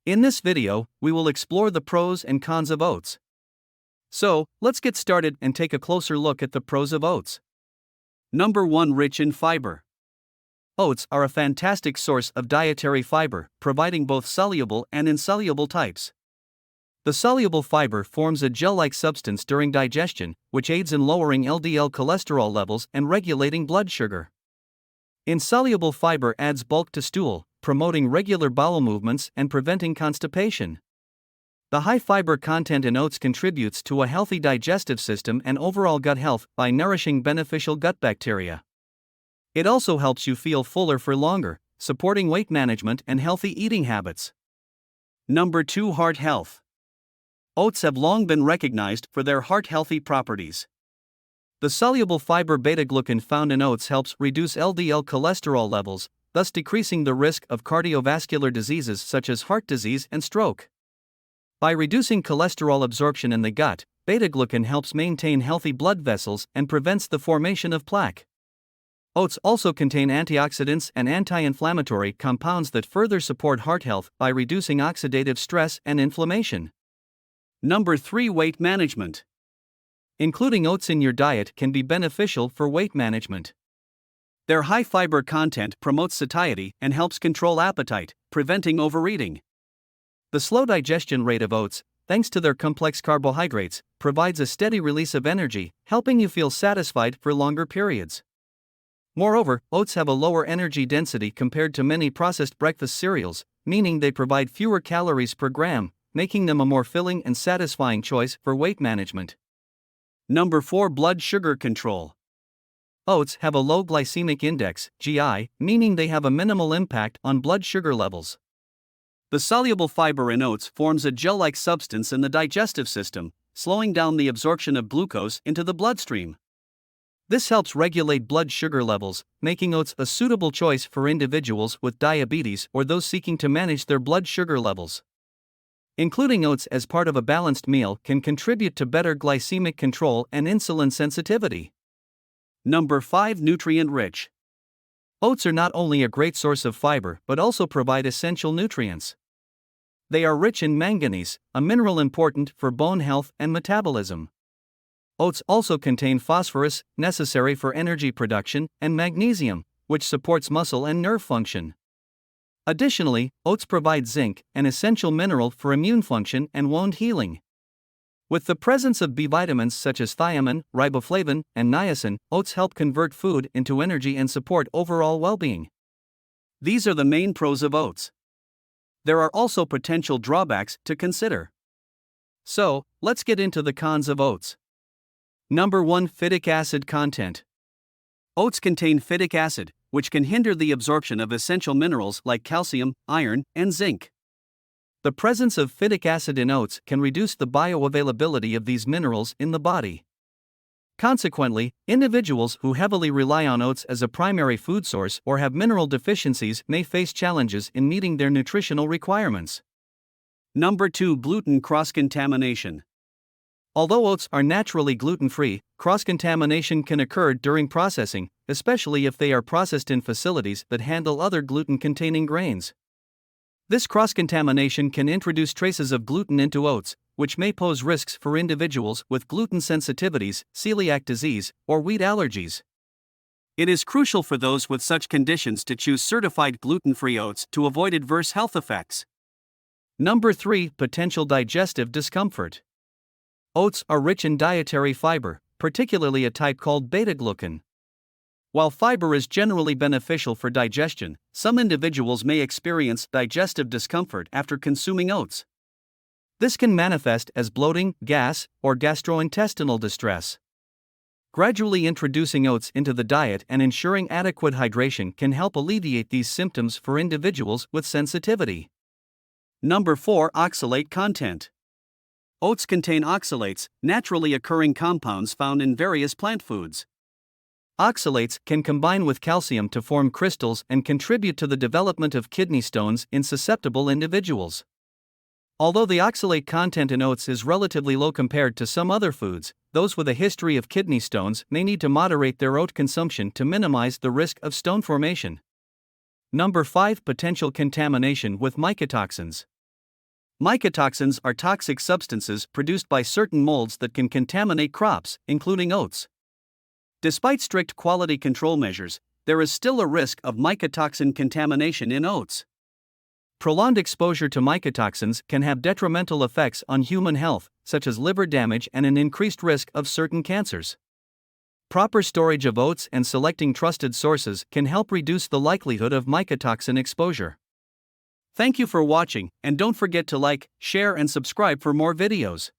In this video, we will explore the pros and cons of oats. So, let's get started and take a closer look at the pros of oats. Number 1. Rich in fiber. Oats are a fantastic source of dietary fiber, providing both soluble and insoluble types. The soluble fiber forms a gel-like substance during digestion, which aids in lowering LDL cholesterol levels and regulating blood sugar. Insoluble fiber adds bulk to stool, promoting regular bowel movements and preventing constipation. The high fiber content in oats contributes to a healthy digestive system and overall gut health by nourishing beneficial gut bacteria. It also helps you feel fuller for longer, supporting weight management and healthy eating habits. Number 2. Heart health. Oats have long been recognized for their heart-healthy properties. The soluble fiber beta-glucan found in oats helps reduce LDL cholesterol levels, thus decreasing the risk of cardiovascular diseases such as heart disease and stroke. By reducing cholesterol absorption in the gut, beta-glucan helps maintain healthy blood vessels and prevents the formation of plaque. Oats also contain antioxidants and anti-inflammatory compounds that further support heart health by reducing oxidative stress and inflammation. Number 3. Weight management. Including oats in your diet can be beneficial for weight management. Their high fiber content promotes satiety and helps control appetite, preventing overeating. The slow digestion rate of oats, thanks to their complex carbohydrates, provides a steady release of energy, helping you feel satisfied for longer periods. Moreover, oats have a lower energy density compared to many processed breakfast cereals, meaning they provide fewer calories per gram, making them a more filling and satisfying choice for weight management. Number 4. Blood sugar control. Oats have a low glycemic index, GI, meaning they have a minimal impact on blood sugar levels. The soluble fiber in oats forms a gel-like substance in the digestive system, slowing down the absorption of glucose into the bloodstream. This helps regulate blood sugar levels, making oats a suitable choice for individuals with diabetes or those seeking to manage their blood sugar levels. Including oats as part of a balanced meal can contribute to better glycemic control and insulin sensitivity. Number 5. Nutrient-rich. Oats are not only a great source of fiber but also provide essential nutrients. They are rich in manganese, a mineral important for bone health and metabolism. Oats also contain phosphorus, necessary for energy production, and magnesium, which supports muscle and nerve function. Additionally, oats provide zinc, an essential mineral for immune function and wound healing. With the presence of B vitamins such as thiamine, riboflavin, and niacin, oats help convert food into energy and support overall well-being. These are the main pros of oats. There are also potential drawbacks to consider. So, let's get into the cons of oats. Number 1. Phytic acid content. Oats contain phytic acid, which can hinder the absorption of essential minerals like calcium, iron, and zinc. The presence of phytic acid in oats can reduce the bioavailability of these minerals in the body. Consequently, individuals who heavily rely on oats as a primary food source or have mineral deficiencies may face challenges in meeting their nutritional requirements. Number 2. Gluten cross-contamination. Although oats are naturally gluten-free, cross-contamination can occur during processing, especially if they are processed in facilities that handle other gluten-containing grains. This cross-contamination can introduce traces of gluten into oats, which may pose risks for individuals with gluten sensitivities, celiac disease, or wheat allergies. It is crucial for those with such conditions to choose certified gluten-free oats to avoid adverse health effects. Number 3. Potential digestive discomfort. Oats are rich in dietary fiber, particularly a type called beta-glucan. While fiber is generally beneficial for digestion, some individuals may experience digestive discomfort after consuming oats. This can manifest as bloating, gas, or gastrointestinal distress. Gradually introducing oats into the diet and ensuring adequate hydration can help alleviate these symptoms for individuals with sensitivity. Number 4. Oxalate content. Oats contain oxalates, naturally occurring compounds found in various plant foods. Oxalates can combine with calcium to form crystals and contribute to the development of kidney stones in susceptible individuals. Although the oxalate content in oats is relatively low compared to some other foods, those with a history of kidney stones may need to moderate their oat consumption to minimize the risk of stone formation. Number 5. Potential contamination with mycotoxins. Mycotoxins are toxic substances produced by certain molds that can contaminate crops, including oats. Despite strict quality control measures, there is still a risk of mycotoxin contamination in oats. Prolonged exposure to mycotoxins can have detrimental effects on human health, such as liver damage and an increased risk of certain cancers. Proper storage of oats and selecting trusted sources can help reduce the likelihood of mycotoxin exposure. Thank you for watching, and don't forget to like, share, and subscribe for more videos.